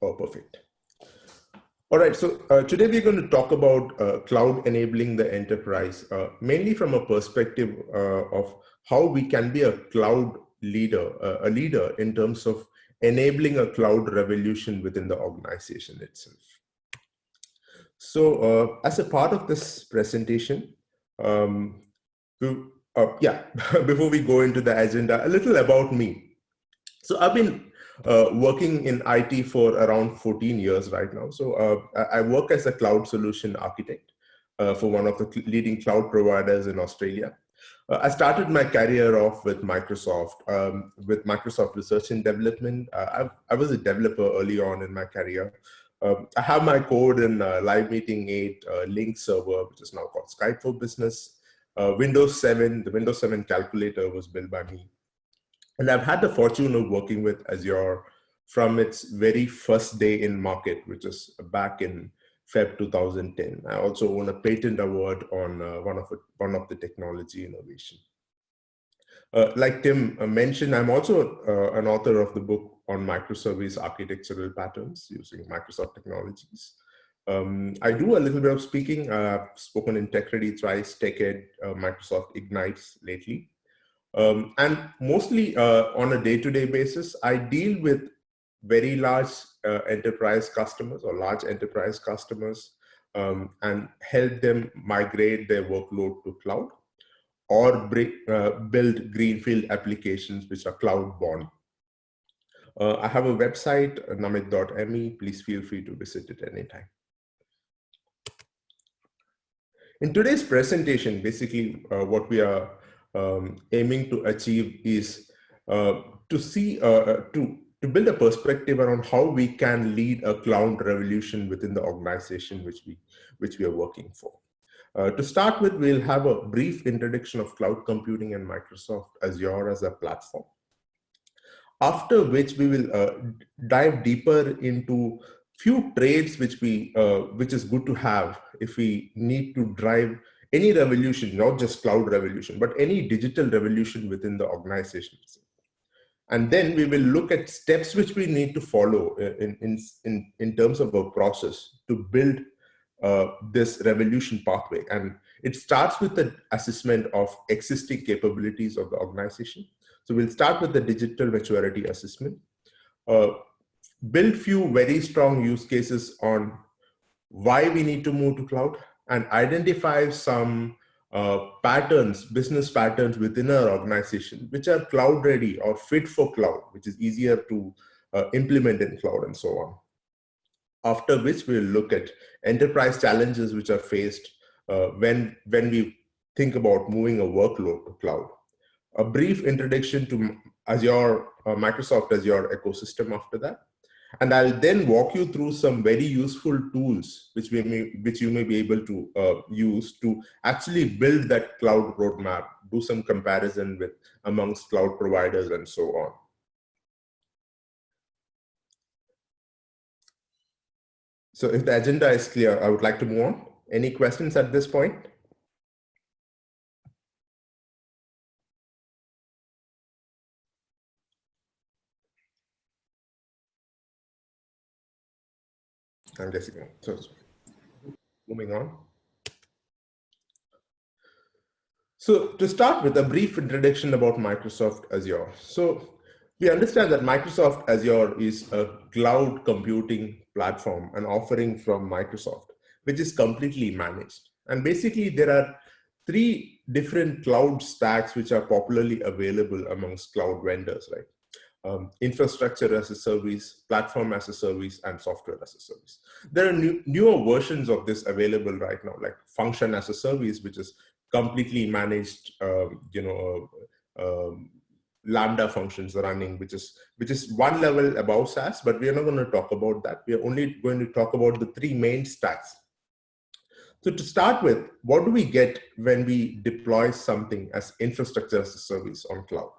Oh, perfect. All right, so today we're going to talk about cloud enabling the enterprise, mainly from a perspective of how we can be a cloud leader, a leader in terms of enabling a cloud revolution within the organization itself. So as a part of this presentation, before we go into the agenda, a little about me. So I've been working in IT for around 14 years right now. So I work as a cloud solution architect for one of the leading cloud providers in Australia. I started my career off with Microsoft Research and Development. I was a developer early on in my career. I have my code in Live Meeting 8 Link server, which is now called Skype for Business. Windows 7, the Windows 7 calculator was built by me. And I've had the fortune of working with Azure from its very first day in market, which is back in Feb 2010. I also won a patent award on one of the technology innovation. Like Tim mentioned, I'm also an author of the book on microservice architectural patterns using Microsoft technologies. I do a little bit of speaking. I've spoken in TechReady thrice, TechEd, Microsoft Ignites lately. And mostly on a day-to-day basis, I deal with very large enterprise customers or large enterprise customers and help them migrate their workload to cloud or build greenfield applications which are cloud-born. I have a website, namit.me. Please feel free to visit it anytime. In today's presentation, basically what we are aiming to achieve is to build a perspective around how we can lead a cloud revolution within the organization which we are working for. To start with, we'll have a brief introduction of cloud computing and Microsoft Azure as a platform. After which we will dive deeper into few traits which is good to have if we need to drive any revolution, not just cloud revolution, but any digital revolution within the organization. And then we will look at steps which we need to follow in terms of a process to build this revolution pathway. And it starts with the assessment of existing capabilities of the organization. So we'll start with the digital maturity assessment, build few very strong use cases on why we need to move to cloud, and identify some business patterns within our organization, which are cloud ready or fit for cloud, which is easier to implement in cloud and so on. After which we'll look at enterprise challenges which are faced when we think about moving a workload to cloud. A brief introduction to Azure, Microsoft Azure ecosystem after that. And I'll then walk you through some very useful tools which you may be able to use to actually build that cloud roadmap, do some comparison with amongst cloud providers and so on. So if the agenda is clear, I would like to move on. Any questions at this point? I'm guessing. So moving on. So to start with, a brief introduction about Microsoft Azure. So we understand that Microsoft Azure is a cloud computing platform, an offering from Microsoft, which is completely managed. And basically there are three different cloud stacks which are popularly available amongst cloud vendors, right? Infrastructure as a service, platform as a service, and software as a service. There are newer versions of this available right now, like function as a service, which is completely managed, Lambda functions running, which is one level above SaaS, but we are not going to talk about that. We are only going to talk about the three main stacks. So to start with, what do we get when we deploy something as infrastructure as a service on cloud?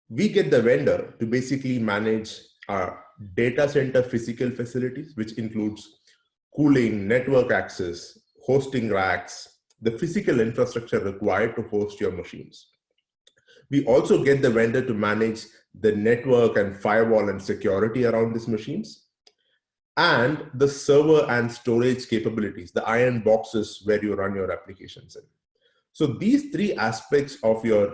We get the vendor to basically manage our data center physical facilities, which includes cooling, network access, hosting racks, the physical infrastructure required to host your machines. We also get the vendor to manage the network and firewall and security around these machines, and the server and storage capabilities, the iron boxes where you run your applications in. So these three aspects of your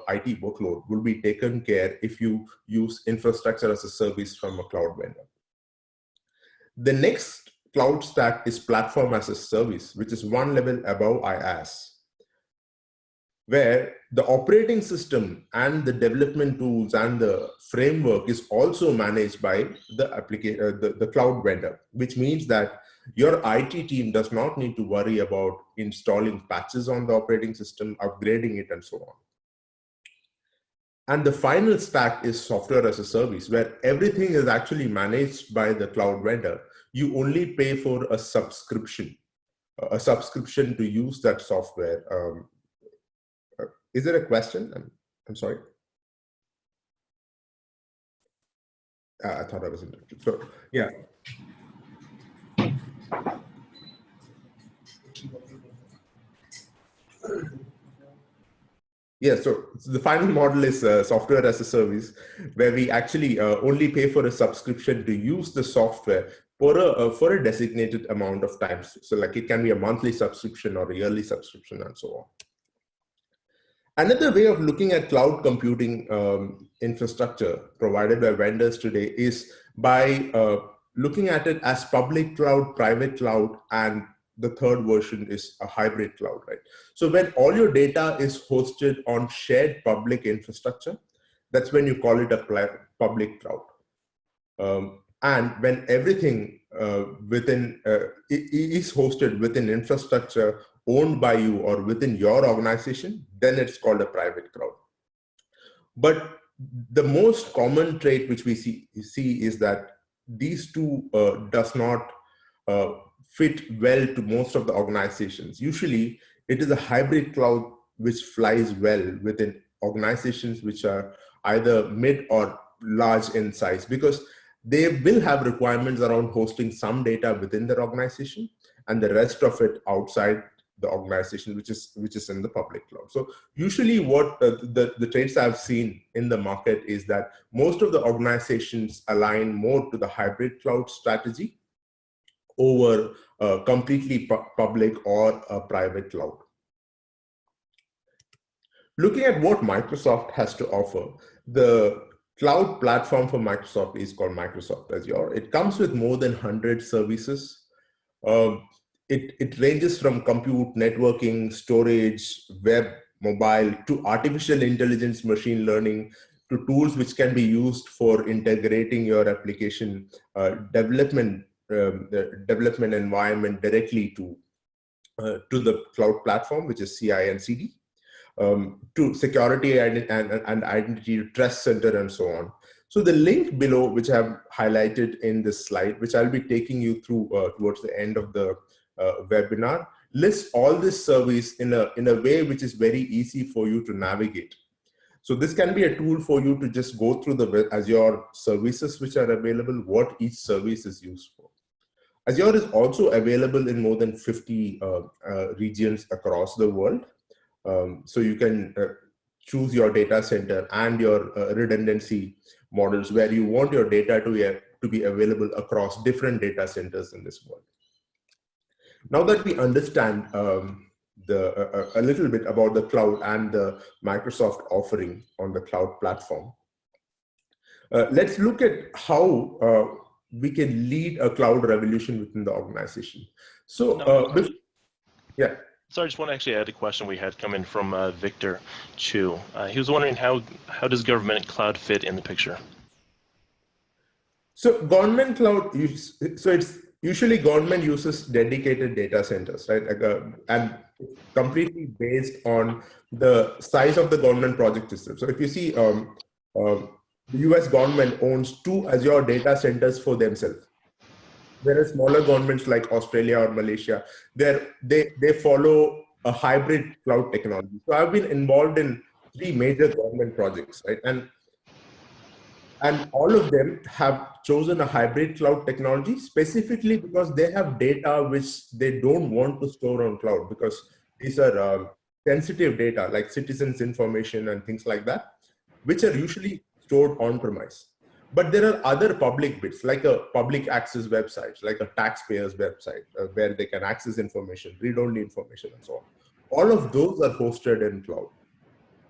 IT workload will be taken care if you use infrastructure as a service from a cloud vendor. The next cloud stack is platform as a service, which is one level above IaaS, where the operating system and the development tools and the framework is also managed by the cloud vendor, which means that your IT team does not need to worry about installing patches on the operating system, upgrading it, and so on. And the final stack is software as a service, where everything is actually managed by the cloud vendor. You only pay for a subscription to use that software. Is there a question? I'm sorry. I thought I was interrupted. So, yeah. Yeah, so the final model is software as a service, where we actually only pay for a subscription to use the software for a designated amount of time. So like it can be a monthly subscription or a yearly subscription and so on. Another way of looking at cloud computing infrastructure provided by vendors today is by looking at it as public cloud, private cloud, and the third version is a hybrid cloud, right? So when all your data is hosted on shared public infrastructure, that's when you call it a public cloud. And when everything is hosted within infrastructure owned by you or within your organization, then it's called a private cloud. But the most common trait which we see is that these two does not fit well to most of the organizations. Usually, it is a hybrid cloud which flies well within organizations which are either mid or large in size, because they will have requirements around hosting some data within their organization and the rest of it outside the organization, which is in the public cloud. So usually what the traits I've seen in the market is that most of the organizations align more to the hybrid cloud strategy over completely public or a private cloud. Looking at what Microsoft has to offer, the cloud platform for Microsoft is called Microsoft Azure. It comes with more than 100 services. It ranges from compute, networking, storage, web, mobile, to artificial intelligence, machine learning, to tools which can be used for integrating your application development environment directly to the cloud platform, which is CI and CD, to security and identity, trust center, and so on. So the link below, which I've highlighted in this slide, which I'll be taking you through towards the end of the webinar, lists all this service in a way which is very easy for you to navigate. So this can be a tool for you to just go through the Azure services which are available, what each service is used for. Azure is also available in more than 50 regions across the world. So you can choose your data center and your redundancy models where you want your data to be available across different data centers in this world. Now that we understand a little bit about the cloud and the Microsoft offering on the cloud platform, let's look at how we can lead a cloud revolution within the organization. So, yeah. So I just want to actually add a question we had come in from Victor Chu. He was wondering how does government cloud fit in the picture? So government cloud, so it's usually government uses dedicated data centers, right? And completely based on the size of the government project system. So if you see, the US government owns 2 Azure data centers for themselves. Whereas smaller governments like Australia or Malaysia, they follow a hybrid cloud technology. So I've been involved in 3 major government projects, right? And all of them have chosen a hybrid cloud technology specifically because they have data which they don't want to store on cloud, because these are sensitive data like citizens' information and things like that, which are usually stored on-premise. But there are other public bits, like a public access websites, like a taxpayer's website, where they can access information, read-only information, and so on. All of those are hosted in cloud.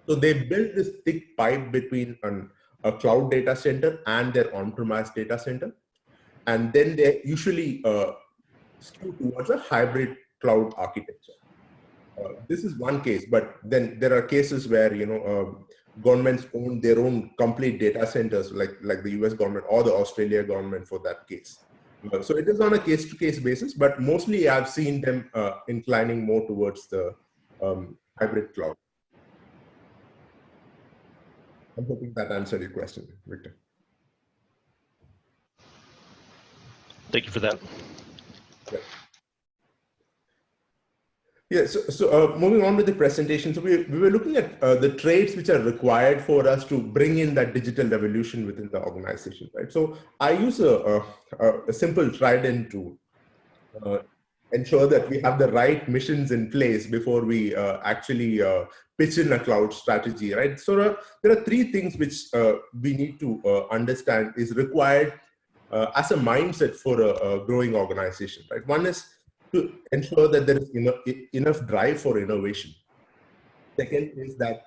So they built this thick pipe between a cloud data center and their on-premise data center. And then they usually skew towards a hybrid cloud architecture. This is one case, but then there are cases where governments own their own complete data centers, like the US government or the Australia government for that case. So it is on a case-to-case basis, but mostly I've seen them inclining more towards the hybrid cloud. I'm hoping that answered your question, Victor. Thank you for that. Yeah. Yeah, so moving on with the presentation, so we were looking at the traits which are required for us to bring in that digital revolution within the organization, right? So I use a simple trident to ensure that we have the right missions in place before we actually pitch in a cloud strategy, right? So there are three things which we need to understand is required as a mindset for a growing organization, right? One is to ensure that there is enough drive for innovation. Second is that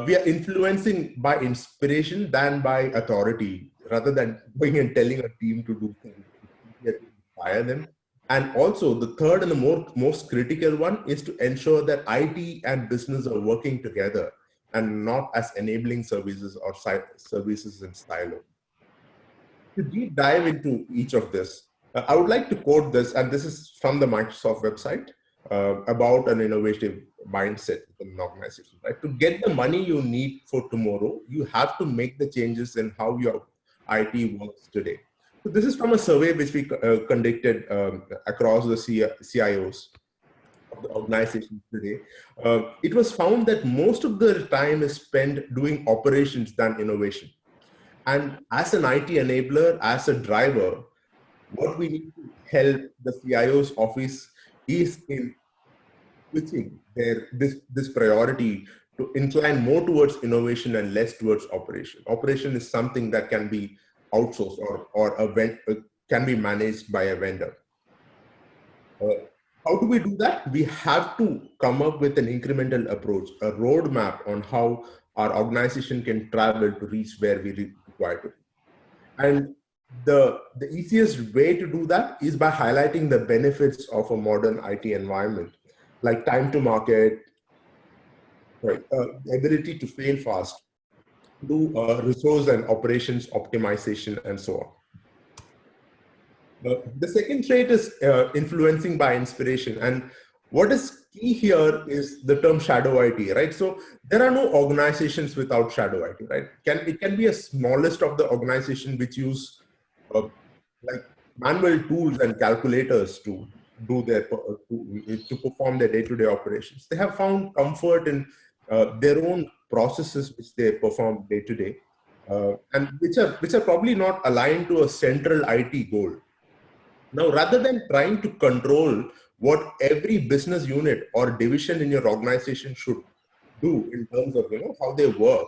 we are influencing by inspiration than by authority, rather than going and telling a team to do things. We have to inspire them. And also the third and the most critical one is to ensure that IT and business are working together and not as enabling services or services in silo. To deep dive into each of this, I would like to quote this, and this is from the Microsoft website, about an innovative mindset in an organization. Right? To get the money you need for tomorrow, you have to make the changes in how your IT works today. So this is from a survey which we conducted across the CIOs of the organizations today. It was found that most of the time is spent doing operations than innovation. And as an IT enabler, as a driver, what we need to help the CIO's office is in switching this priority to incline more towards innovation and less towards operation. Operation is something that can be outsourced or can be managed by a vendor. How do we do that? We have to come up with an incremental approach, a roadmap on how our organization can travel to reach where we require to. And the easiest way to do that is by highlighting the benefits of a modern IT environment, like time to market, right, the ability to fail fast, do resource and operations optimization, and so on. The second trait is influencing by inspiration. And what is key here is the term shadow IT, right? So there are no organizations without shadow IT, right? It can be a smallest of the organization which use like manual tools and calculators to do to perform their day-to-day operations. They have found comfort in their own processes which they perform day-to-day, and which are probably not aligned to a central IT goal. Now, rather than trying to control what every business unit or division in your organization should do in terms of how they work,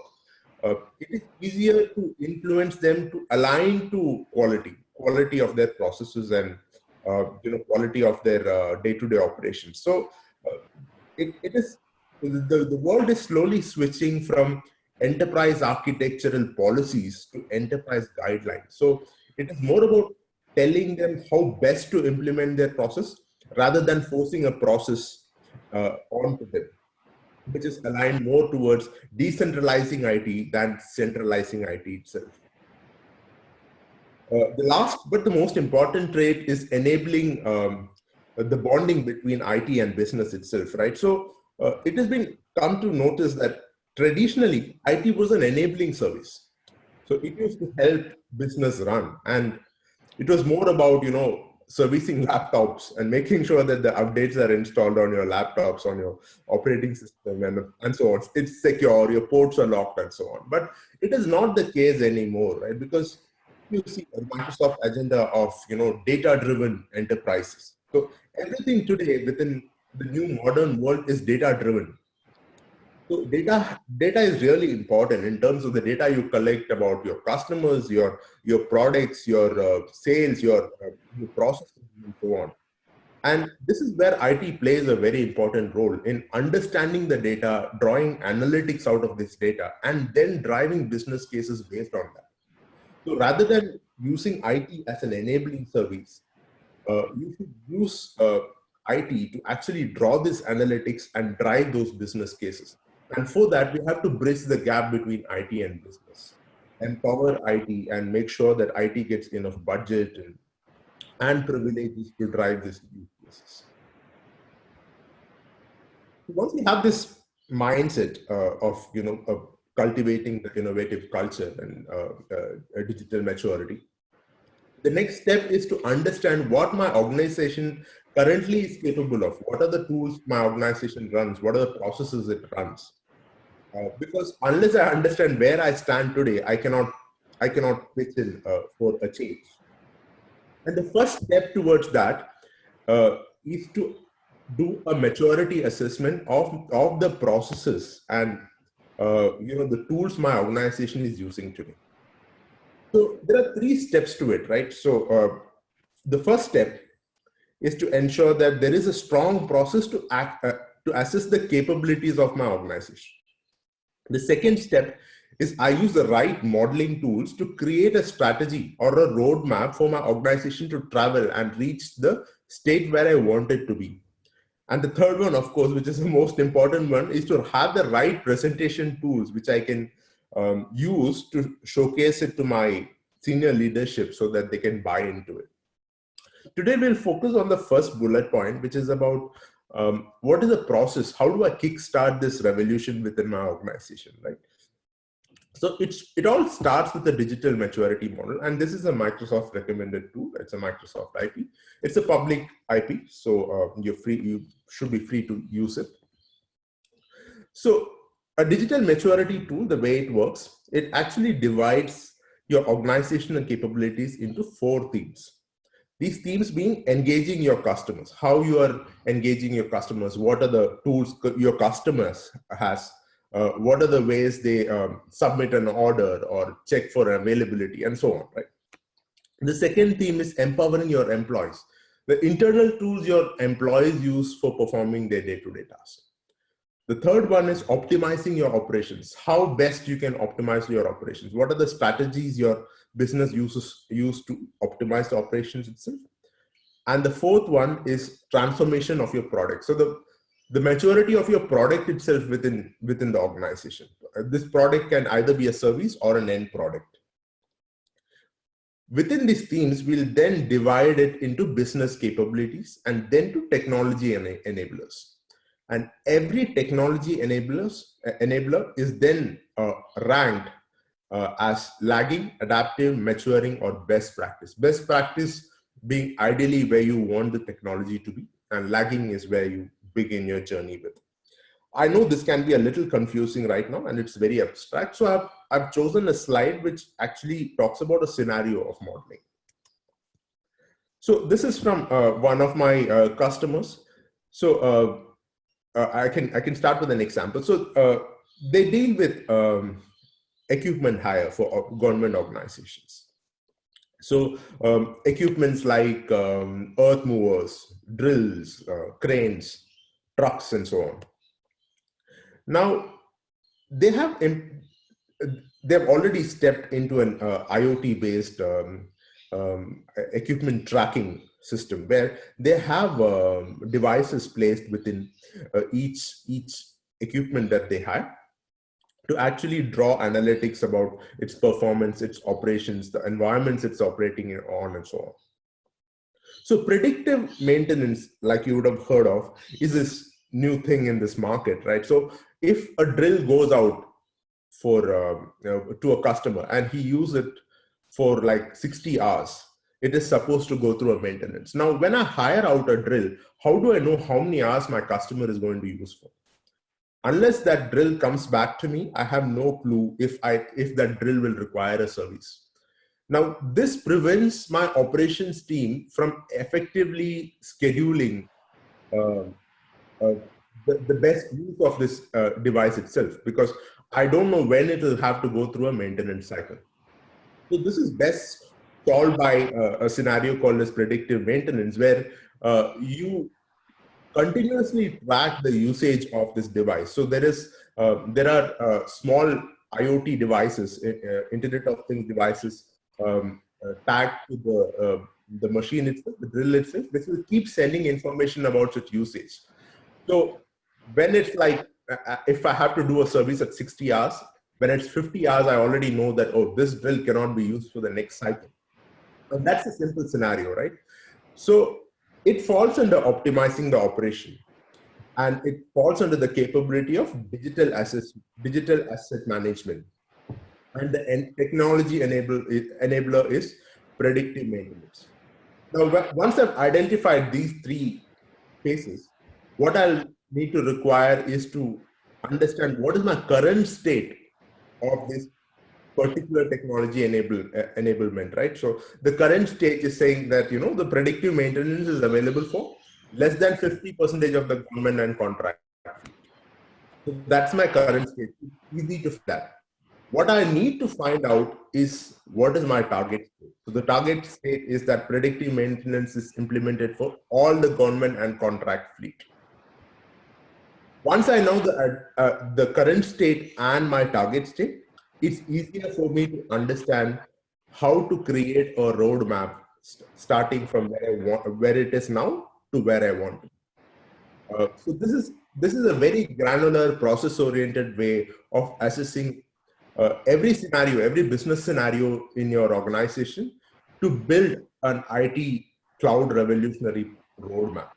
it is easier to influence them to align to quality of their processes and quality of their day-to-day operations. So it is the world is slowly switching from enterprise architectural policies to enterprise guidelines. So it is more about telling them how best to implement their process rather than forcing a process onto them, which is aligned more towards decentralizing IT than centralizing IT itself. The last but the most important trait is enabling the bonding between IT and business itself, right? So it has been come to notice that traditionally IT was an enabling service. So it used to help business run, and it was more about, servicing laptops and making sure that the updates are installed on your laptops, on your operating system, and so on. It's secure, your ports are locked, and so on. But it is not the case anymore, right? Because you see a Microsoft agenda of, data-driven enterprises. So everything today within the new modern world is data-driven. So data is really important in terms of the data you collect about your customers, your products, your sales, your processes, and so on. And this is where IT plays a very important role in understanding the data, drawing analytics out of this data, and then driving business cases based on that. So rather than using IT as an enabling service, you should use IT to actually draw this analytics and drive those business cases. And for that, we have to bridge the gap between IT and business, empower IT, and make sure that IT gets enough budget and privileges to drive these use cases. Once we have this mindset of cultivating the innovative culture and digital maturity, the next step is to understand what my organization currently is capable of. What are the tools my organization runs? What are the processes it runs? Because unless I understand where I stand today, I cannot pitch in for a change. And the first step towards that is to do a maturity assessment of the processes and the tools my organization is using today. So there are 3 steps to it, right? So the first step is to ensure that there is a strong process to assess the capabilities of my organization. The second step is I use the right modeling tools to create a strategy or a roadmap for my organization to travel and reach the state where I want it to be. And the third one, of course, which is the most important one, is to have the right presentation tools, which I can use to showcase it to my senior leadership so that they can buy into it. Today, we'll focus on the first bullet point, which is about what is the process? How do I kickstart this revolution within my organization, right? So it all starts with the digital maturity model, and this is a Microsoft recommended tool. It's a Microsoft IP. It's a public IP, so you should be free to use it. So a digital maturity tool, the way it works, it actually divides your organizational capabilities into 4 themes. These themes being engaging your customers, how you are engaging your customers, what are the tools your customers has, what are the ways they submit an order or check for availability, and so on, right? The second theme is empowering your employees, the internal tools your employees use for performing their day-to-day tasks. The third one is optimizing your operations, how best you can optimize your operations. What are the strategies your business use to optimize the operations itself? And the fourth one is transformation of your product. So the maturity of your product itself within the organization. This product can either be a service or an end product. Within these themes, we'll then divide it into business capabilities and then to technology enablers. And every technology enabler is then ranked as lagging, adaptive, maturing, or best practice. Best practice being ideally where you want the technology to be, and lagging is where you begin your journey with. I know this can be a little confusing right now, and it's very abstract. So I've chosen a slide which actually talks about a scenario of modeling. So this is from one of my customers. So I can start with an example. So they deal with equipment hire for government organizations. So equipments like earth movers, drills, cranes, trucks, and so on. Now they've already stepped into an IoT-based equipment tracking system where they have devices placed within each equipment that they have to actually draw analytics about its performance, its operations, the environments it's operating on, and so on. So predictive maintenance, like you would have heard of, is this new thing in this market, right? So if a drill goes out for to a customer and he uses it for like 60 hours, it is supposed to go through a maintenance. Now, when I hire out a drill, how do I know how many hours my customer is going to use for? Unless that drill comes back to me, I have no clue if that drill will require a service. Now, this prevents my operations team from effectively scheduling the best use of this device itself, because I don't know when it will have to go through a maintenance cycle. So this is best solved by a scenario called as predictive maintenance, where you continuously track the usage of this device. So there are small IoT devices, Internet of Things devices, tagged to the machine itself, the drill itself, which will keep sending information about its usage. So when it's like, if I have to do a service at 60 hours, when it's 50 hours, I already know that, oh, this drill cannot be used for the next cycle. And that's a simple scenario, right? So it falls under optimizing the operation, and it falls under the capability of digital asset management. And the technology enabler is predictive maintenance. Now, once I've identified these three phases, what I'll need to require is to understand what is my current state of this particular technology enablement, right? So the current stage is saying that, the predictive maintenance is available for less than 50% of the government and contract. So that's my current state. It's easy to find that. What I need to find out is what is my target state. So the target state is that predictive maintenance is implemented for all the government and contract fleet. Once I know the current state and my target state, it's easier for me to understand how to create a roadmap starting from where it is now to where I want to. So this is a very granular, process-oriented way of assessing every scenario, every business scenario in your organization to build an IT cloud revolutionary roadmap.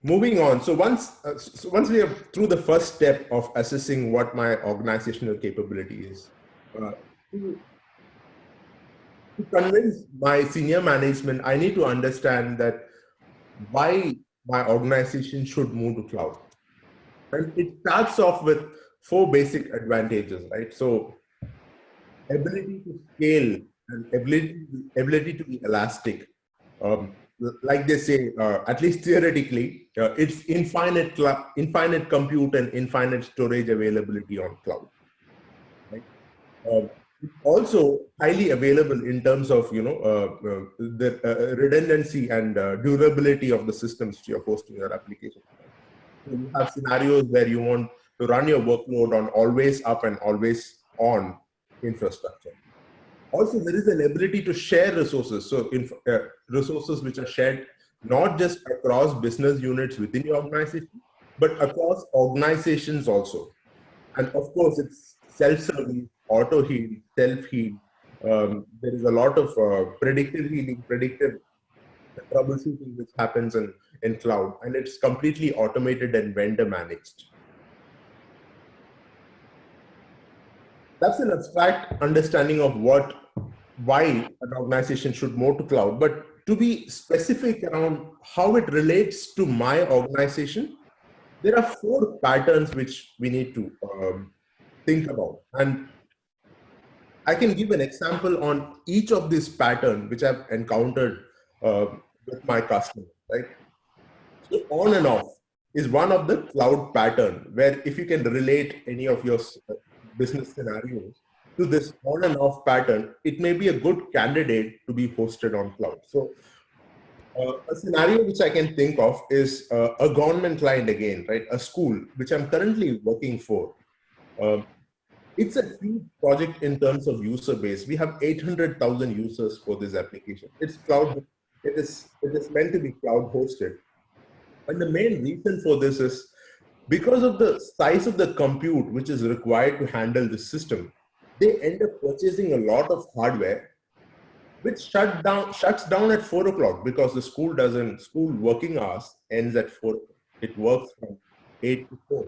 Moving on, so once we are through the first step of assessing what my organizational capability is, to convince my senior management, I need to understand that why my organization should move to cloud. And it starts off with 4 basic advantages, right? So ability to scale and ability to be elastic. Like they say, at least theoretically, it's infinite compute and infinite storage availability on cloud. Right? It's also highly available in terms of the redundancy and durability of the systems you're hosting your application. So you have scenarios where you want to run your workload on always up and always on infrastructure. Also, there is an ability to share resources. So resources which are shared not just across business units within your organization, but across organizations also. And of course, it's self-serving, auto-heal, self-heal. There is a lot of predictive healing, predictive troubleshooting which happens in cloud, and it's completely automated and vendor managed. That's an abstract understanding of why an organization should move to cloud. But to be specific around how it relates to my organization, there are 4 patterns which we need to think about. And I can give an example on each of these patterns which I've encountered with my customers, right? So on and off is one of the cloud pattern, where if you can relate any of your business scenarios to this on and off pattern, it may be a good candidate to be hosted on cloud. So a scenario which I can think of is a government client again, right? A school, which I'm currently working for. It's a huge project in terms of user base. We have 800,000 users for this application. It's cloud. It is meant to be cloud hosted. And the main reason for this is because of the size of the compute which is required to handle the system. They end up purchasing a lot of hardware, which shuts down at 4 o'clock, because the school working hours ends at 4. It works from 8 to 4.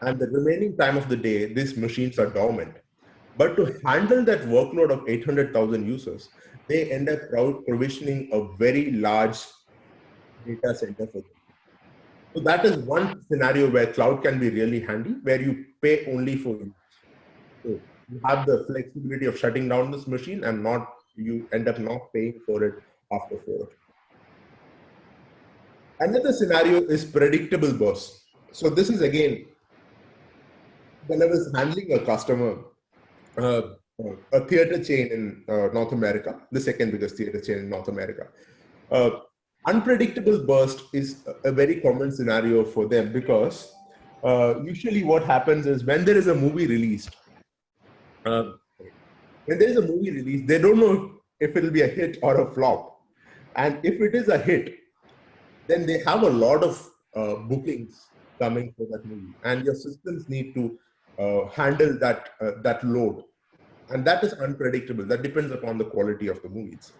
And the remaining time of the day, these machines are dormant. But to handle that workload of 800,000 users, they end up provisioning a very large data center for them. So that is one scenario where cloud can be really handy, where you pay only for use. So you have the flexibility of shutting down this machine, and you end up not paying for it after 4. Another scenario is predictable burst. So this is again, when I was handling a customer, uh, a theater chain in North America, the second biggest theater chain in North America. Uh, Unpredictable burst is a very common scenario for them because usually what happens is when there is a movie released, uh, when there is a movie released, they don't know if it'll be a hit or a flop. And if it is a hit, then they have a lot of bookings coming for that movie, and your systems need to handle that load, and that is unpredictable. That depends upon the quality of the movie itself.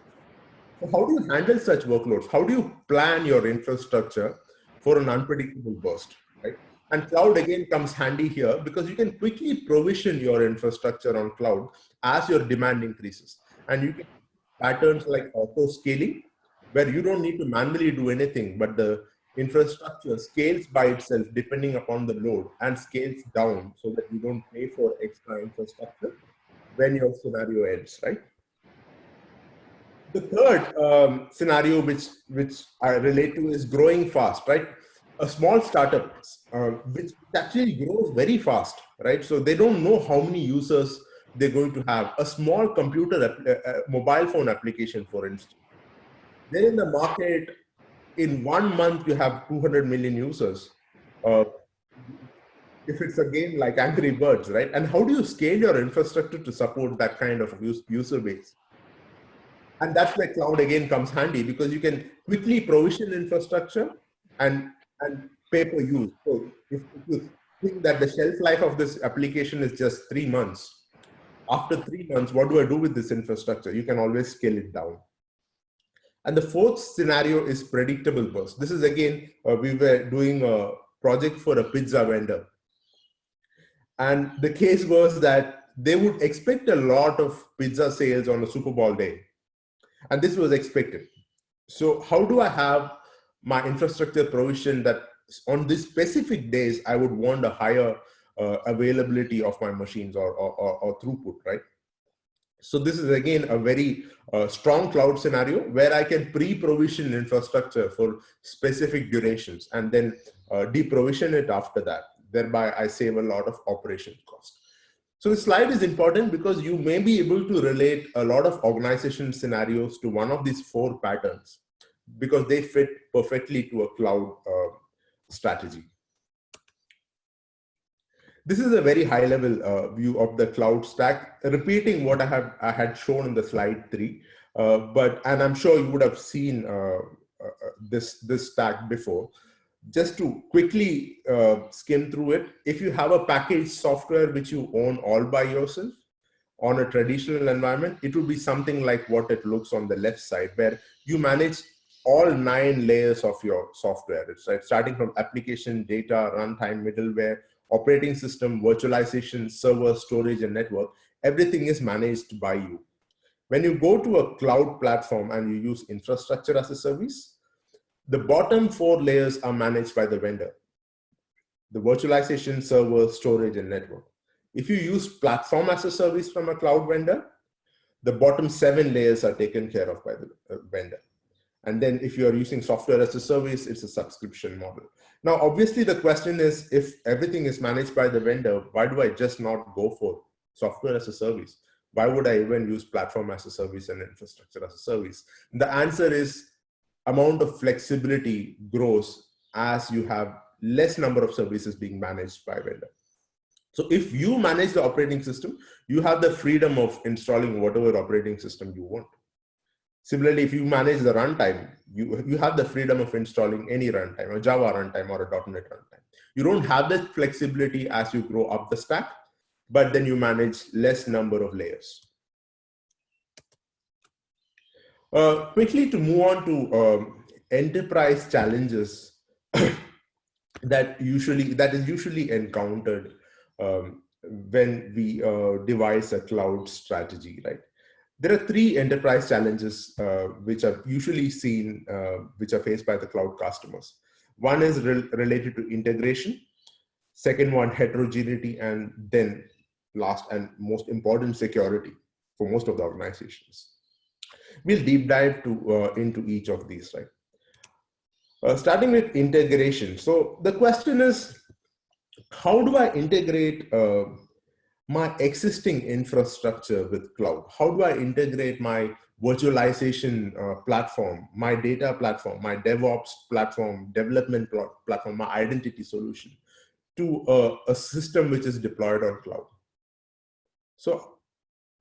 So how do you handle such workloads? How do you plan your infrastructure for an unpredictable burst, right? And cloud again comes handy here because you can quickly provision your infrastructure on cloud as your demand increases. And you can patterns like auto scaling, where you don't need to manually do anything, but the infrastructure scales by itself depending upon the load and scales down so that you don't pay for extra infrastructure when your scenario ends, right? The third scenario, which I relate to, is growing fast, right? A small startup, which actually grows very fast, right? So they don't know how many users they're going to have. A small mobile phone application, for instance, they're in the market. In 1 month, you have 200 million users. Uh, if it's a game like Angry Birds, right? And how do you scale your infrastructure to support that kind of user base? And that's where cloud again comes handy because you can quickly provision infrastructure and pay per use. So if you think that the shelf life of this application is just 3 months, after 3 months, what do I do with this infrastructure? You can always scale it down. And the fourth scenario is predictable burst. This is again, we were doing a project for a pizza vendor. And the case was that they would expect a lot of pizza sales on a Super Bowl day. And this was expected. So how do I have my infrastructure provision that on these specific days, I would want a higher availability of my machines or throughput, right? So this is again a very strong cloud scenario where I can pre-provision infrastructure for specific durations and then deprovision it after that. Thereby, I save a lot of operation cost. So the slide is important because you may be able to relate a lot of organization scenarios to one of these four patterns because they fit perfectly to a cloud strategy. This is a very high level view of the cloud stack, repeating what I had shown in the slide 3, and I'm sure you would have seen this stack before. Just to quickly skim through it, if you have a packaged software which you own all by yourself on a traditional environment, it would be something like what it looks on the left side, where you manage all 9 layers of your software. It's like starting from application, data, runtime, middleware, operating system, virtualization, server, storage, and network. Everything is managed by you. When you go to a cloud platform and you use infrastructure as a service, the bottom 4 layers are managed by the vendor: the virtualization, server, storage, and network. If you use platform as a service from a cloud vendor, the bottom 7 layers are taken care of by the vendor. And then if you are using software as a service, it's a subscription model. Now, obviously, the question is, if everything is managed by the vendor, why do I just not go for software as a service? Why would I even use platform as a service and infrastructure as a service? And the answer is amount of flexibility grows as you have less number of services being managed by vendor. So if you manage the operating system, you have the freedom of installing whatever operating system you want. Similarly, if you manage the runtime, you have the freedom of installing any runtime, a Java runtime or a .NET runtime. You don't have that flexibility as you grow up the stack, but then you manage less number of layers. Quickly to move on to enterprise challenges that is usually encountered when we devise a cloud strategy, right? There are 3 enterprise challenges which are usually seen, which are faced by the cloud customers. One is related to integration. Second one, heterogeneity, and then last and most important, security for most of the organizations. We'll deep dive into each of these, right? Starting with integration. So the question is, how do I integrate my existing infrastructure with cloud? How do I integrate my virtualization platform, my data platform, my DevOps platform, development platform, my identity solution to a system which is deployed on cloud? So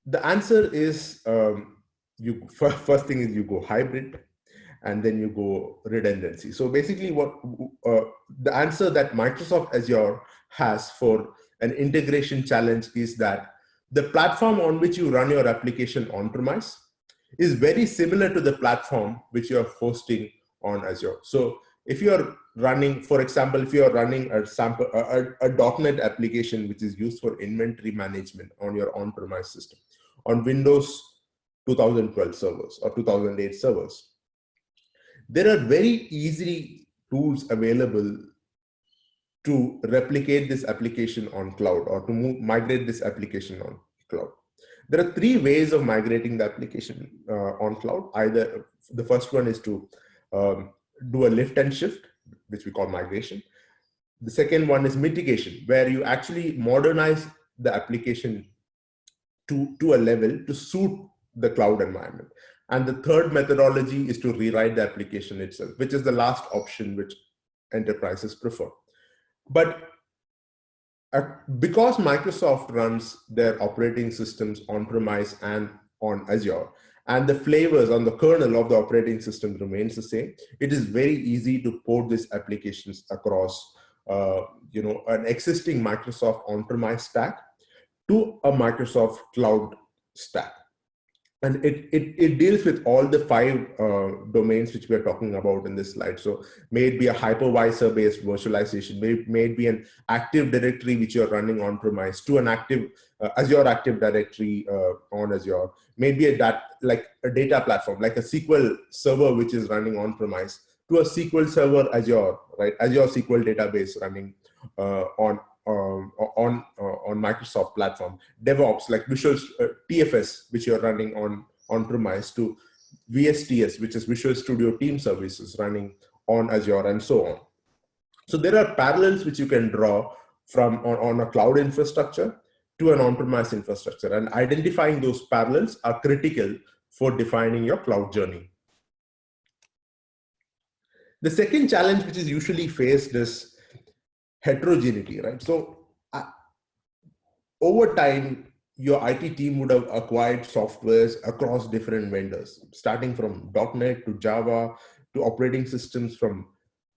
the answer is, first thing is you go hybrid, and then you go redundancy. So basically the answer that Microsoft Azure has for an integration challenge is that the platform on which you run your application on-premise is very similar to the platform which you're hosting on Azure. So if you're running, for example, if you're running a .NET application which is used for inventory management on your on-premise system, on Windows 2012 servers or 2008 servers, there are very easy tools available to replicate this application on cloud or to migrate this application on cloud. There are three ways of migrating the application on cloud. Either the first one is to do a lift and shift, which we call migration. The second one is mitigation, where you actually modernize the application to a level to suit the cloud environment. And the third methodology is to rewrite the application itself, which is the last option which enterprises prefer. But because Microsoft runs their operating systems on-premise and on Azure, and the flavors on the kernel of the operating system remains the same, it is very easy to port these applications across an existing Microsoft on-premise stack to a Microsoft cloud stack. And it deals with all the five domains which we are talking about in this slide. So may it be a hypervisor-based virtualization, may it be an Active Directory which you're running on-premise to an Azure Active Directory on Azure, maybe like a data platform, like a SQL server which is running on-premise to a SQL Server Azure, right? Azure SQL database running on Microsoft platform, DevOps like Visual TFS, which you're running on-premise, to VSTS, which is Visual Studio Team Services running on Azure, and so on. So there are parallels which you can draw from on a cloud infrastructure to an on-premise infrastructure, and identifying those parallels are critical for defining your cloud journey. The second challenge which is usually faced is heterogeneity, right? So over time, your IT team would have acquired softwares across different vendors, starting from .NET to Java to operating systems from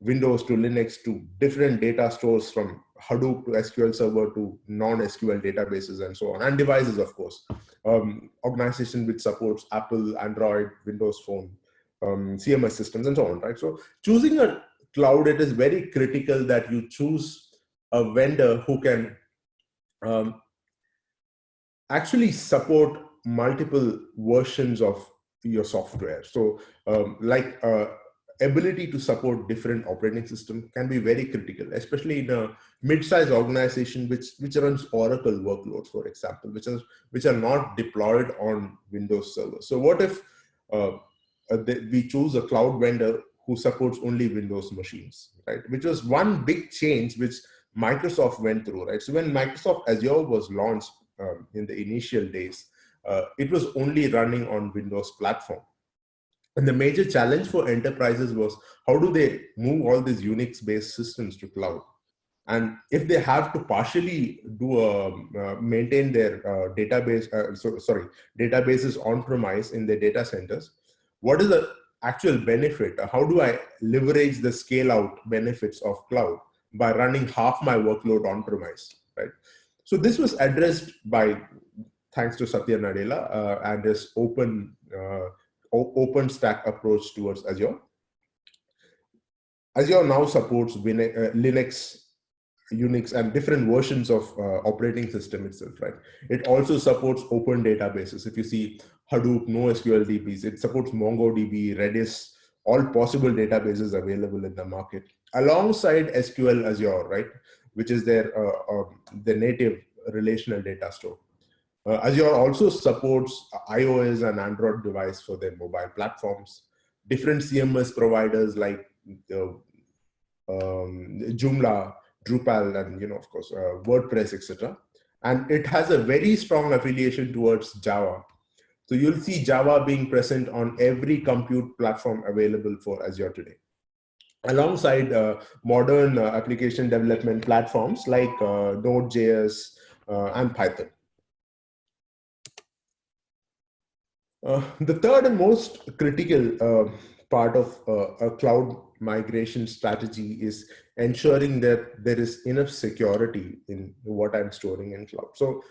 Windows to Linux to different data stores from Hadoop to SQL Server to non-SQL databases and so on, and devices, of course. Organization which supports Apple, Android, Windows Phone, CMS systems, and so on, right? So choosing a cloud, it is very critical that you choose a vendor who can actually support multiple versions of your software. So ability to support different operating systems can be very critical, especially in a mid-sized organization which runs Oracle workloads, for example, which are not deployed on Windows Server. So what if we choose a cloud vendor who supports only Windows machines, right? Which was one big change which Microsoft went through, right? So when Microsoft Azure was launched in the initial days, it was only running on Windows platform. And the major challenge for enterprises was, how do they move all these Unix-based systems to cloud? And if they have to partially maintain their databases on-premise in their data centers, what is the actual benefit? How do I leverage the scale-out benefits of cloud by running half my workload on-premise, right? So this was addressed thanks to Satya Nadella and his open stack approach towards Azure. Azure now supports Linux, Unix, and different versions of operating system itself, right? It also supports open databases. If you see Hadoop, NoSQL DBs, it supports MongoDB, Redis, all possible databases available in the market, alongside SQL Azure, right? Which is their native relational data store. Azure also supports iOS and Android device for their mobile platforms. Different CMS providers like Joomla, Drupal, and of course WordPress, etc. And it has a very strong affiliation towards Java. So you'll see Java being present on every compute platform available for Azure today, alongside modern application development platforms like Node.js and Python. The third and most critical part of a cloud migration strategy is ensuring that there is enough security in what I'm storing in cloud. So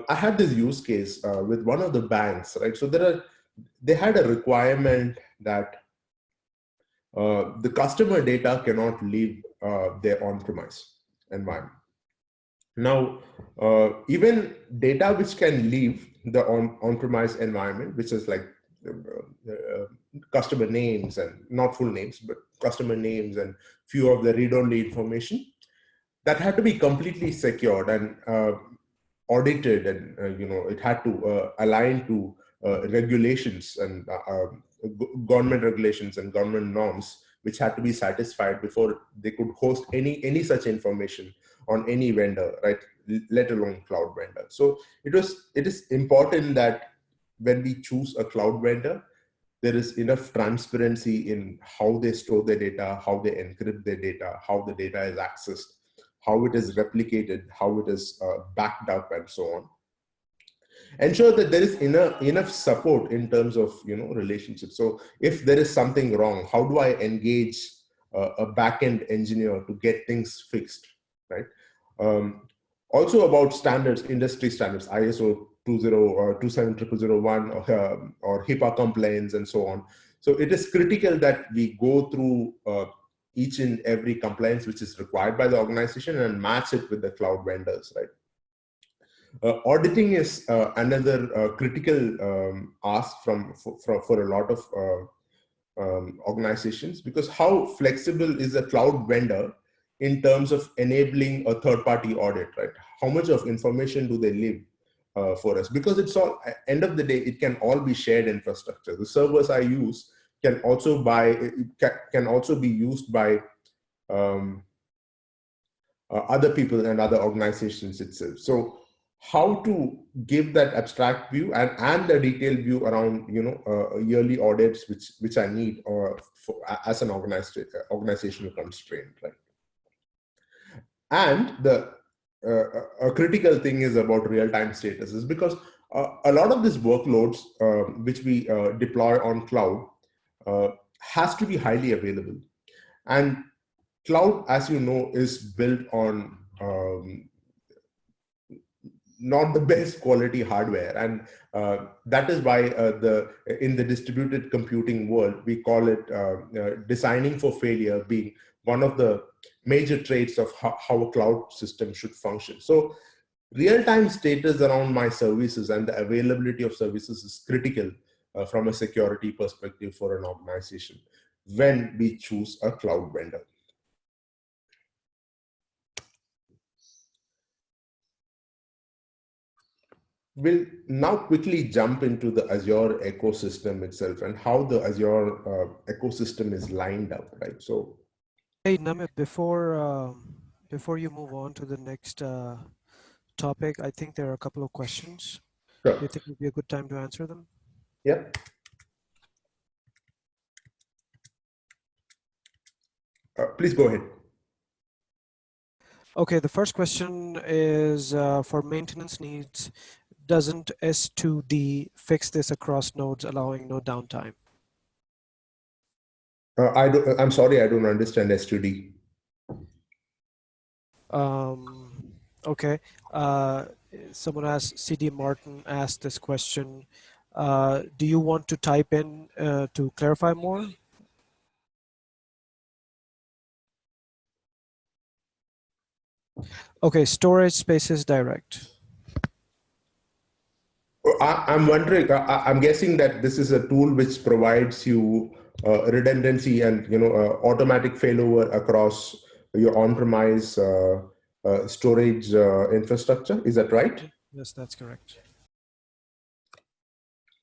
I had this use case with one of the banks, right? So they had a requirement that the customer data cannot leave their on-premise environment. Now, even data which can leave the on-premise environment, which is like customer names, and not full names, but customer names and few of the read-only information, that had to be completely secured and audited, and it had to align to regulations and government regulations and government norms, which had to be satisfied before they could host any such information on any vendor, right? Let alone cloud vendor. So it is important that when we choose a cloud vendor, there is enough transparency in how they store their data, how they encrypt their data, how the data is accessed, how it is replicated, how it is backed up, and so on. Ensure that there is enough support in terms of relationships. So if there is something wrong, how do I engage a back-end engineer to get things fixed, right? Also about standards, industry standards, ISO 27001 or HIPAA compliance and so on. So it is critical that we go through each and every compliance which is required by the organization and match it with the cloud vendors, right? Auditing is another critical ask for a lot of organizations, because how flexible is a cloud vendor in terms of enabling a third-party audit, right? How much of information do they leave for us? Because it's all, at the end of the day, it can all be shared infrastructure. The servers I use can also be used by other people and other organizations itself. So how to give that abstract view and the detailed view around yearly audits which I need as an organizational constraint, right? And a critical thing is about real-time statuses, because a lot of these workloads which we deploy on cloud has to be highly available. And cloud, as you know, is built on not the best quality hardware, and that is why in the distributed computing world, we call it designing for failure, being one of the major traits of how a cloud system should function. So real-time status around my services and the availability of services is critical from a security perspective for an organization when we choose a cloud vendor. We'll now quickly jump into the Azure ecosystem itself and how the Azure ecosystem is lined up, right? So, hey Namit, before you move on to the next topic, I think there are a couple of questions. sure. Do you think it would be a good time to answer them? Yeah. Please go ahead. Okay, the first question is for maintenance needs, doesn't S2D fix this across nodes, allowing no downtime? I'm sorry, I don't understand S2D. Okay. Someone asked, CD Martin asked this question. Do you want to type in to clarify more? Okay, storage spaces direct. I'm wondering, I'm guessing that this is a tool which provides you redundancy and automatic failover across your on-premise storage infrastructure. Is that right? Yes, that's correct.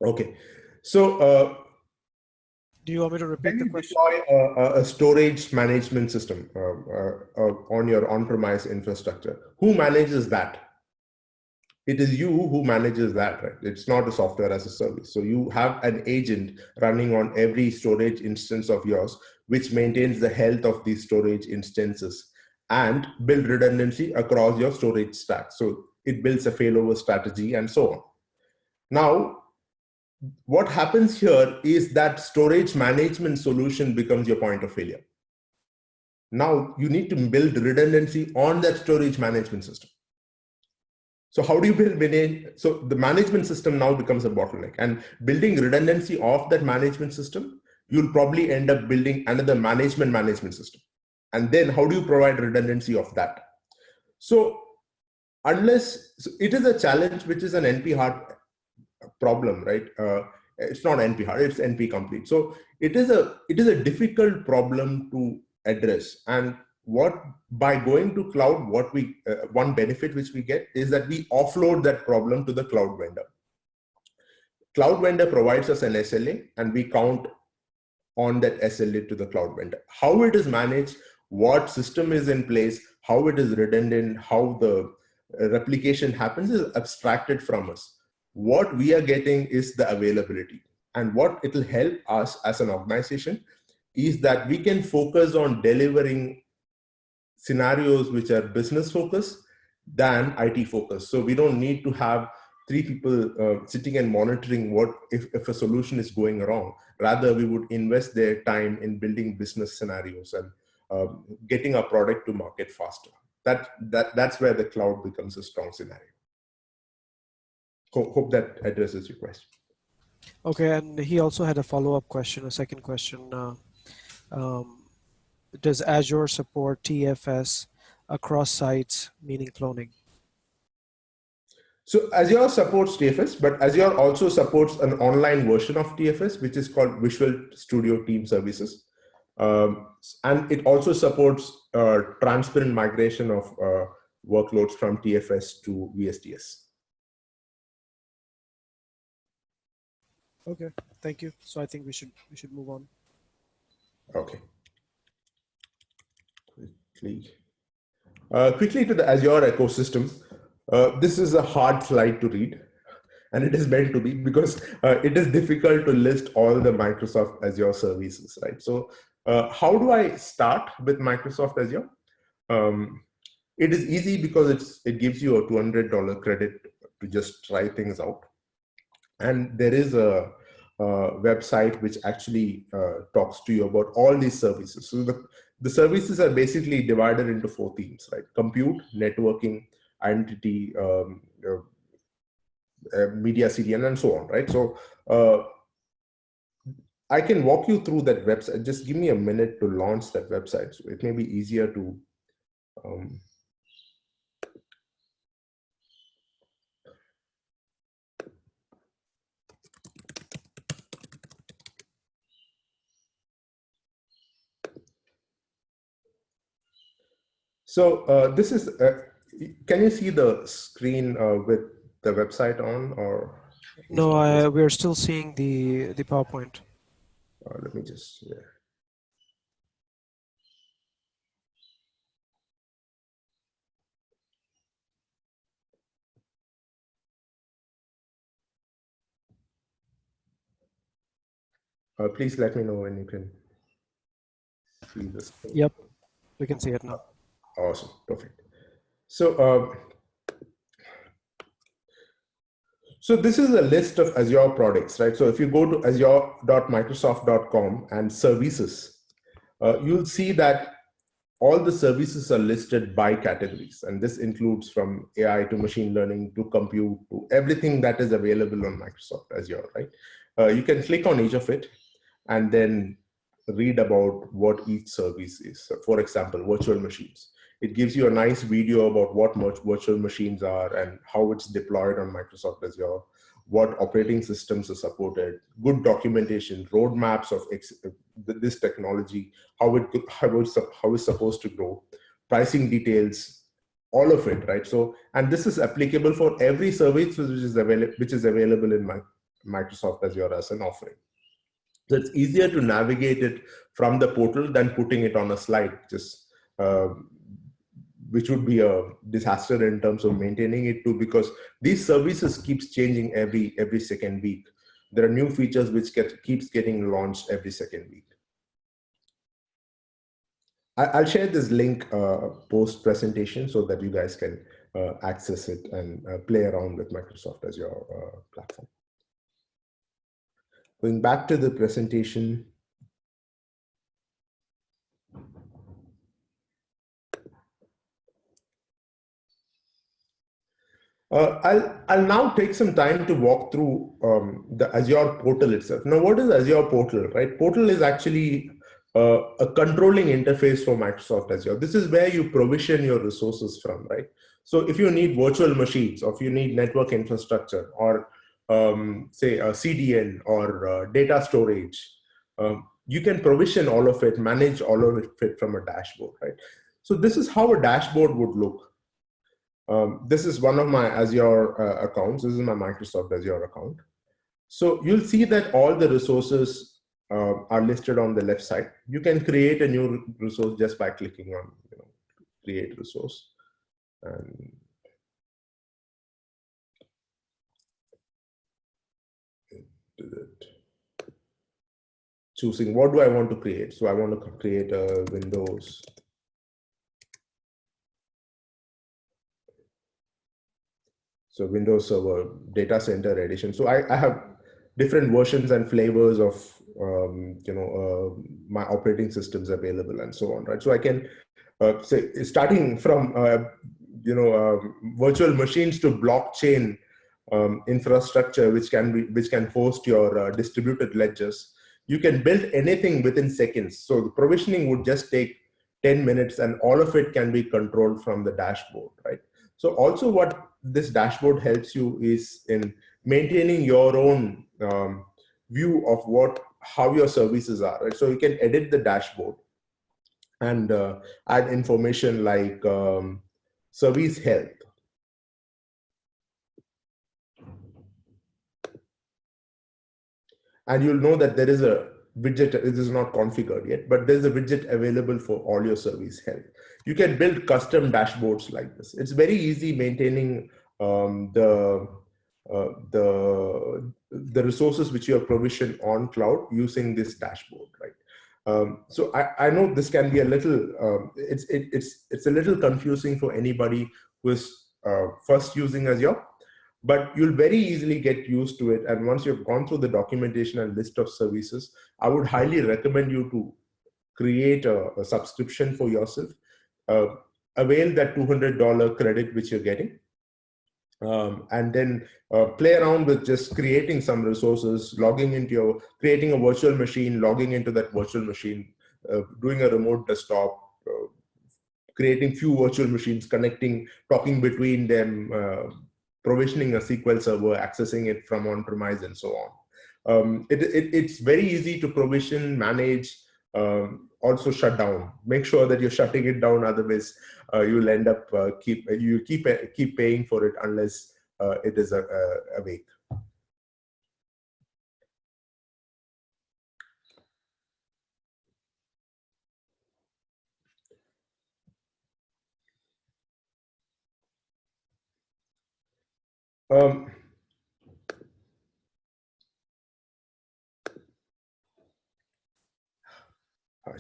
Okay. So Do you want me to repeat When the you question? deploy a storage management system on your on-premise infrastructure, who manages that? It is you who manages that, right? It's not a software as a service. So you have an agent running on every storage instance of yours, which maintains the health of these storage instances and build redundancy across your storage stack. So it builds a failover strategy and so on. Now, what happens here is that storage management solution becomes your point of failure. Now you need to build redundancy on that storage management system. So how do you build so the management system now becomes a bottleneck, and building redundancy of that management system, you'll probably end up building another management system. And then how do you provide redundancy of that? So it is a challenge, which is an NP hard problem, right? It's not NP hard, it's NP complete. So it is a difficult problem to address. And by going to cloud, one benefit which we get is that we offload that problem to the cloud vendor. Cloud vendor provides us an SLA, and we count on that SLA to the cloud vendor. How it is managed, what system is in place, how it is redundant, how the replication happens is abstracted from us. What we are getting is the availability. And what it will help us as an organization is that we can focus on delivering scenarios which are business focused than IT focused. So we don't need to have 3 people sitting and monitoring if a solution is going wrong. Rather, we would invest their time in building business scenarios and getting our product to market faster. That's where the cloud becomes a strong scenario. Hope that addresses your question. Okay, and he also had a follow-up question, a second question. Does Azure support TFS across sites, meaning cloning? So Azure supports TFS, but Azure also supports an online version of TFS, which is called Visual Studio Team Services. And it also supports transparent migration of workloads from TFS to VSTS. Okay, thank you. So I think we should move on. Okay. Quickly to the Azure ecosystem. This is a hard slide to read, and it is meant to be because it is difficult to list all the Microsoft Azure services, right? So how do I start with Microsoft Azure? It is easy because it gives you a $200 credit to just try things out. And there is a website which actually talks to you about all these services. So the services are basically divided into 4 themes, right? Compute, networking, identity, media CDN, and so on, right? So I can walk you through that website. Just give me a minute to launch that website. So it may be easier to So this is, can you see the screen with the website on, or? No, we're still seeing the PowerPoint. Let me just, yeah. Please let me know when you can see this. Yep, we can see it now. Awesome, perfect. So, so this is a list of Azure products, right? So if you go to azure.microsoft.com and services, you'll see that all the services are listed by categories. And this includes from AI to machine learning to compute to everything that is available on Microsoft Azure, right? You can click on each of it and then read about what each service is. So for example, virtual machines. It gives you a nice video about what virtual machines are and how it's deployed on Microsoft Azure, what operating systems are supported, good documentation, roadmaps of this technology, how it's supposed to grow, pricing details, all of it, right? So, and this is applicable for every service which is available in Microsoft Azure as an offering. So it's easier to navigate it from the portal than putting it on a slide, just which would be a disaster in terms of maintaining it too, because these services keeps changing every second week. There are new features which keeps getting launched every second week. I'll share this link post presentation so that you guys can access it and play around with Microsoft Azure platform. Going back to the presentation. I'll now take some time to walk through the Azure portal itself. Now, what is Azure portal, right? Portal is actually a controlling interface for Microsoft Azure. This is where you provision your resources from, right? So if you need virtual machines, or if you need network infrastructure, or say a CDN or data storage, you can provision all of it, manage all of it from a dashboard, right? So this is how a dashboard would look. This is one of my Azure accounts. This is my Microsoft Azure account. So you'll see that all the resources are listed on the left side. You can create a new resource just by clicking on create resource. And choosing what do I want to create. So I want to create a Windows. So Windows Server Data Center Edition. So I have different versions and flavors of my operating systems available and so on, right? So I can say starting from virtual machines to blockchain infrastructure, which can host your distributed ledgers. You can build anything within seconds. So the provisioning would just take 10 minutes, and all of it can be controlled from the dashboard, right? So also what this dashboard helps you is in maintaining your own view of how your services are, right? So you can edit the dashboard and add information like service health. And you'll know that there is a widget. It is not configured yet, but there's a widget available for all your service health. You can build custom dashboards like this. It's very easy maintaining the resources which you have provisioned on cloud using this dashboard, right? So I know this can be a little, it's a little confusing for anybody who is first using Azure, but you'll very easily get used to it. And once you've gone through the documentation and list of services, I would highly recommend you to create a subscription for yourself, avail that $200 credit which you're getting, and then play around with just creating some resources, creating a virtual machine, logging into that virtual machine, doing a remote desktop, creating few virtual machines, connecting, talking between them, provisioning a SQL server, accessing it from on-premise, and so on. It's very easy to provision, manage, also shut down. Make sure that you're shutting it down, otherwise you'll end up keep paying for it unless it is awake.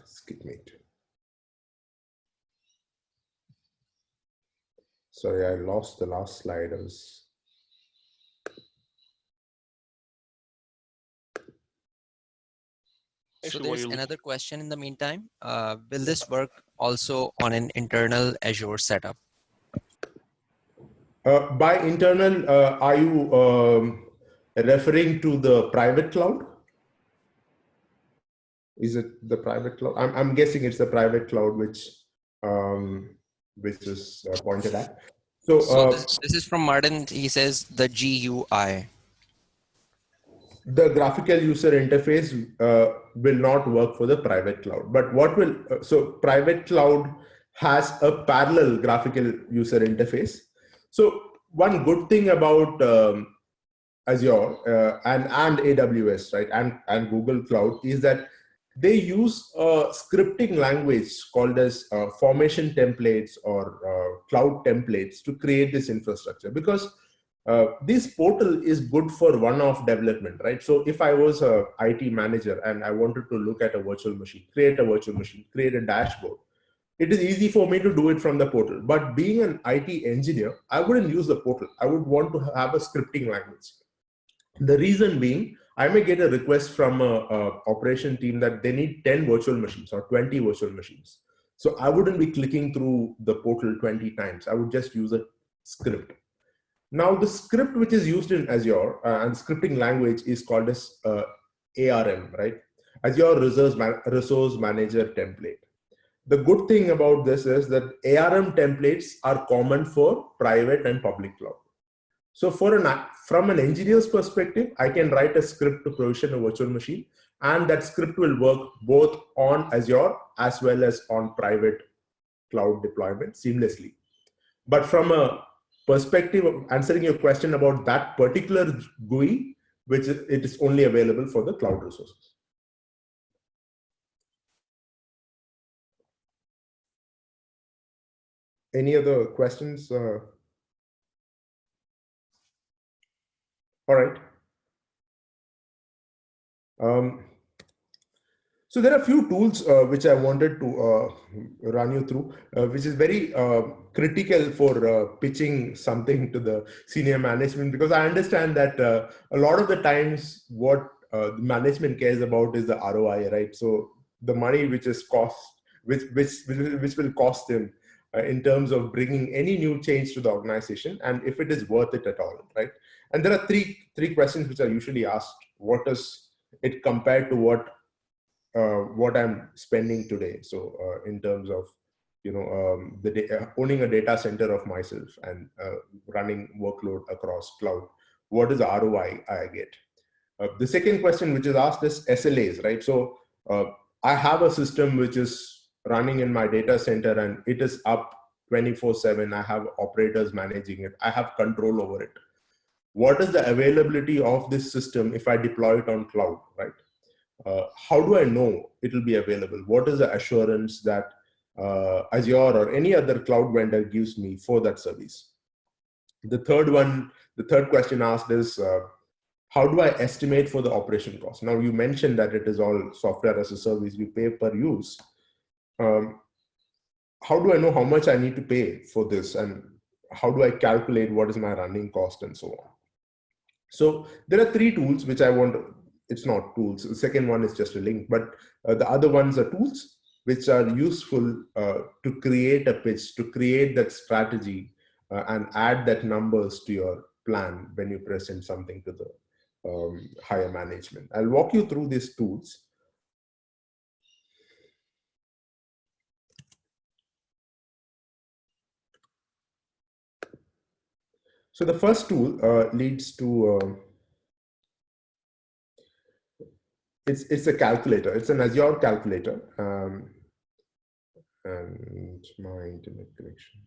Skip me. Sorry, I lost the last slide. So there's another question in the meantime. Will this work also on an internal Azure setup? By internal, are you referring to the private cloud? Is it the private cloud? I'm guessing it's the private cloud which is pointed at. So this is from Martin. He says the GUI. The graphical user interface will not work for the private cloud. But what will, so private cloud has a parallel graphical user interface. So one good thing about Azure and AWS, right, and Google Cloud is that they use a scripting language called as formation templates or cloud templates to create this infrastructure, because this portal is good for one-off development, right? So if I was a IT manager and I wanted to look at a virtual machine, create a virtual machine, create a dashboard, it is easy for me to do it from the portal. But being an IT engineer, I wouldn't use the portal. I would want to have a scripting language. The reason being, I may get a request from a operation team that they need 10 virtual machines or 20 virtual machines. So I wouldn't be clicking through the portal 20 times. I would just use a script. Now, the script which is used in Azure and scripting language is called as ARM, right? Azure Resource Manager Template. The good thing about this is that ARM templates are common for private and public cloud. So from an engineer's perspective, I can write a script to provision a virtual machine, and that script will work both on Azure as well as on private cloud deployment seamlessly. But from a perspective of answering your question about that particular GUI, it is only available for the cloud resources. Any other questions? All right. So there are a few tools which I wanted to run you through, which is very critical for pitching something to the senior management, because I understand that a lot of the times what the management cares about is the ROI, right? So the money which is cost, which will cost them in terms of bringing any new change to the organization, and if it is worth it at all, right? And there are three questions which are usually asked. What is it compared to what I'm spending today? So in terms of, owning a data center of myself and running workload across cloud, what is the ROI I get? The second question which is asked is SLAs, right? So I have a system which is running in my data center and it is up 24/7. I have operators managing it. I have control over it. What is the availability of this system if I deploy it on cloud, right? How do I know it will be available? What is the assurance that Azure or any other cloud vendor gives me for that service? The third question asked is, how do I estimate for the operation cost? Now, you mentioned that it is all software as a service, you pay per use. How do I know how much I need to pay for this? And how do I calculate what is my running cost and so on? So there are three tools which I want. It's not tools. The second one is just a link, but the other ones are tools which are useful to create a pitch, to create that strategy and add that numbers to your plan when you present something to the higher management. I'll walk you through these tools. So the first tool leads to it's a calculator. It's an Azure calculator, and my internet connection.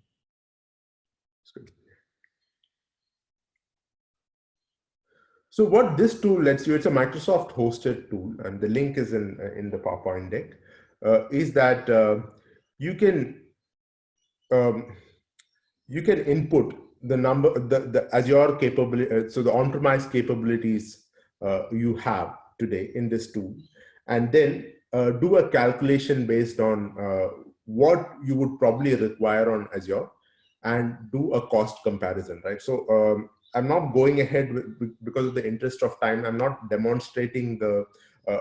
So what this tool lets you, it's a Microsoft hosted tool, and the link is in the PowerPoint deck, is that you can input the number, the Azure capability, so the on-premise capabilities you have today in this tool, and then do a calculation based on what you would probably require on Azure and do a cost comparison, right? So I'm not going ahead because of the interest of time. I'm not demonstrating the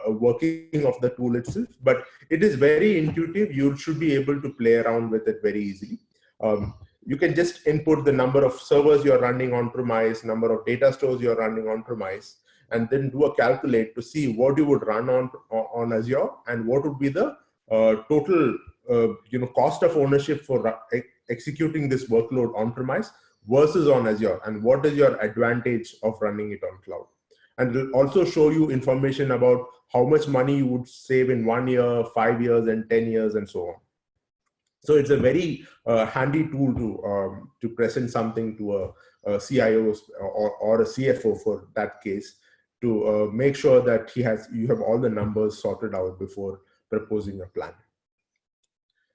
working of the tool itself, but it is very intuitive. You should be able to play around with it very easily. You can just input the number of servers you're running on premise, number of data stores you're running on premise, and then do a calculate to see what you would run on Azure and what would be the total cost of ownership for executing this workload on premise versus on Azure, and what is your advantage of running it on cloud. And it will also show you information about how much money you would save in 1 year, 5 years, and 10 years, and so on. So it's a very handy tool to present something to CIO or a CFO for that case to make sure that you have all the numbers sorted out before proposing a plan.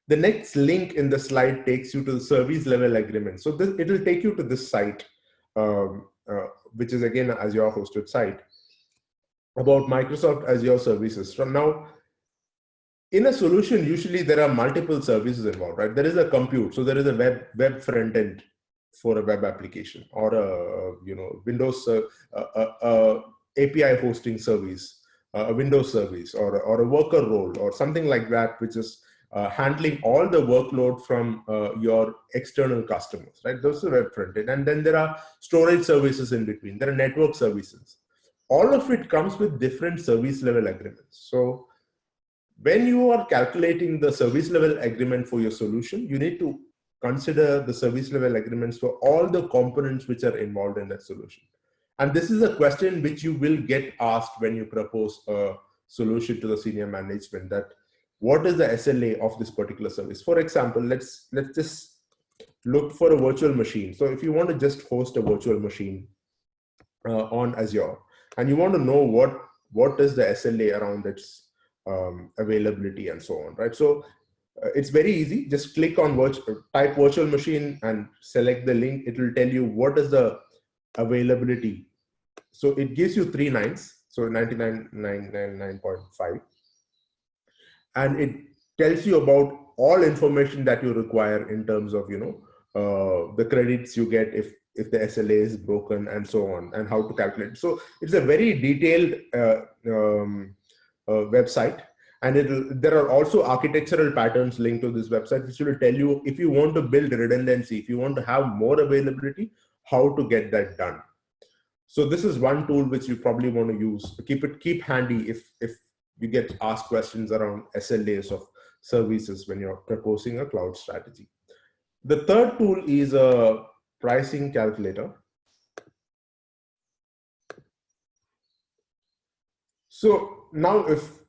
The next link in the slide takes you to the service level agreement. So it will take you to this site, which is again an Azure hosted site about Microsoft Azure services. So now, in a solution, usually there are multiple services involved, right? There is a compute, so there is a web front end for a web application, or a Windows API hosting service, a Windows service, or a worker role, or something like that, which is handling all the workload from your external customers, right? Those are web front end, and then there are storage services in between. There are network services. All of it comes with different service level agreements. So when you are calculating the service level agreement for your solution, you need to consider the service level agreements for all the components which are involved in that solution. And this is a question which you will get asked when you propose a solution to the senior management, that what is the SLA of this particular service? For example, let's just look for a virtual machine. So if you want to just host a virtual machine on Azure, and you want to know what is the SLA around its availability and so on, right? So it's very easy. Just click on type virtual machine and select the link. It will tell you what is the availability. So it gives you 3 nines, so 99.999.5, and it tells you about all information that you require in terms of the credits you get if the SLA is broken and so on, and how to calculate. So it's a very detailed website, and there are also architectural patterns linked to this website, which will tell you if you want to build redundancy, if you want to have more availability, how to get that done. So this is one tool which you probably want to use. Keep handy if you get asked questions around SLAs of services when you're proposing a cloud strategy. The third tool is a pricing calculator. So now if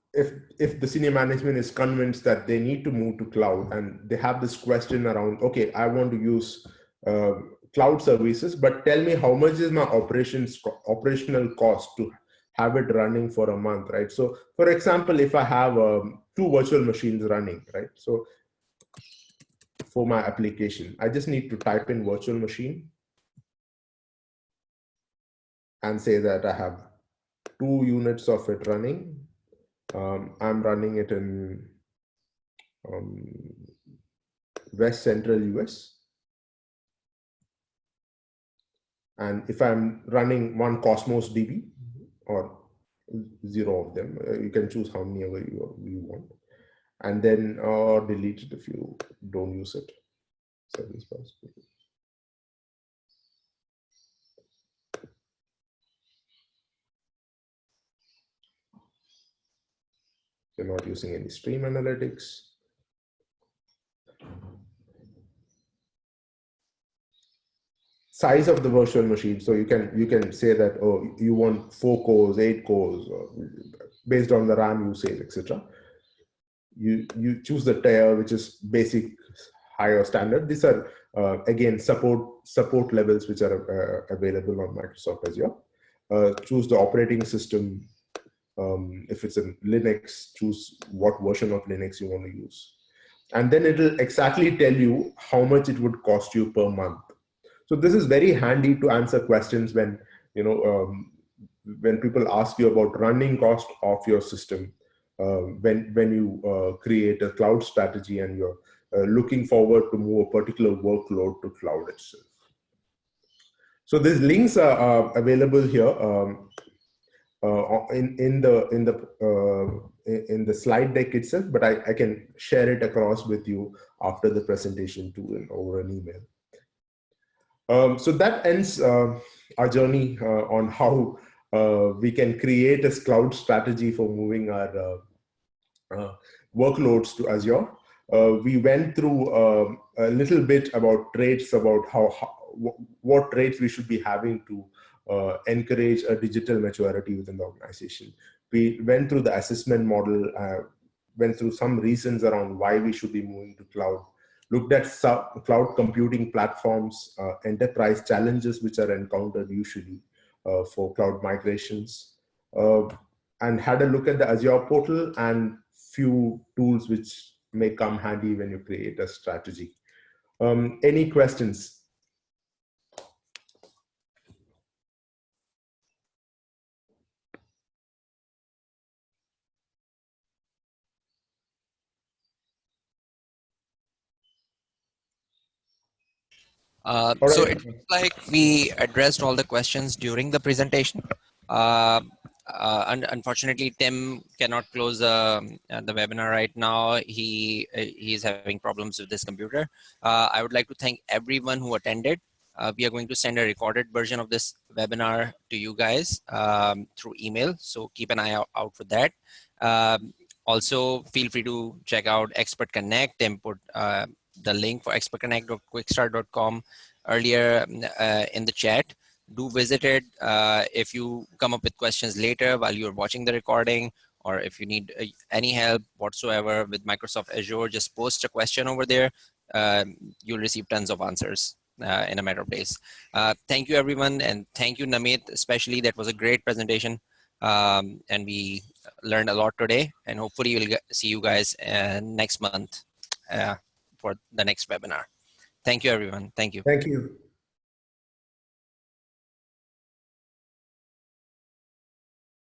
the senior management is convinced that they need to move to cloud, and they have this question around, okay, I want to use cloud services, but tell me how much is my operational cost to have it running for a month, right? So for example, if I have 2 virtual machines running, right? So for my application, I just need to type in virtual machine and say that I have 2 units of it running. I'm running it in West Central US. And if I'm running one Cosmos DB or 0 of them, you can choose how many ever you want. And then delete it if you don't use it. Service bus. You're not using any stream analytics. Size of the virtual machine. So you can say that, oh, you want 4 cores, 8 cores, based on the RAM usage, etc. You choose the tier, which is basic, higher, standard. These are again support levels which are available on Microsoft Azure. Choose the operating system. If it's in Linux, choose what version of Linux you want to use, and then it will exactly tell you how much it would cost you per month. So this is very handy to answer questions when when people ask you about running cost of your system, when you create a cloud strategy and you're looking forward to move a particular workload to cloud itself. So these links are available here in the slide deck itself, but I can share it across with you after the presentation too, and over an email. So that ends our journey on how we can create a cloud strategy for moving our workloads to Azure. We went through a little bit about traits, about what traits we should be having to encourage a digital maturity within the organization. We went through the assessment model, went through some reasons around why we should be moving to cloud. looked at cloud computing platforms, enterprise challenges which are encountered usually for cloud migrations, and had a look at the Azure portal and few tools which may come handy when you create a strategy. Any questions? So it looks like we addressed all the questions during the presentation. Unfortunately, Tim cannot close the webinar right now. He's having problems with his computer. I would like to thank everyone who attended. We are going to send a recorded version of this webinar to you guys through email. So keep an eye out for that. Also, feel free to check out Expert Connect and put the link for expertconnect.quickstart.com earlier in the chat. Do visit it if you come up with questions later while you're watching the recording, or if you need any help whatsoever with Microsoft Azure, just post a question over there. You'll receive tons of answers in a matter of days. Thank you, everyone, and thank you, Namit, especially. That was a great presentation, and we learned a lot today, and hopefully we'll see you guys next month for the next webinar. Thank you, everyone. Thank you. Thank you.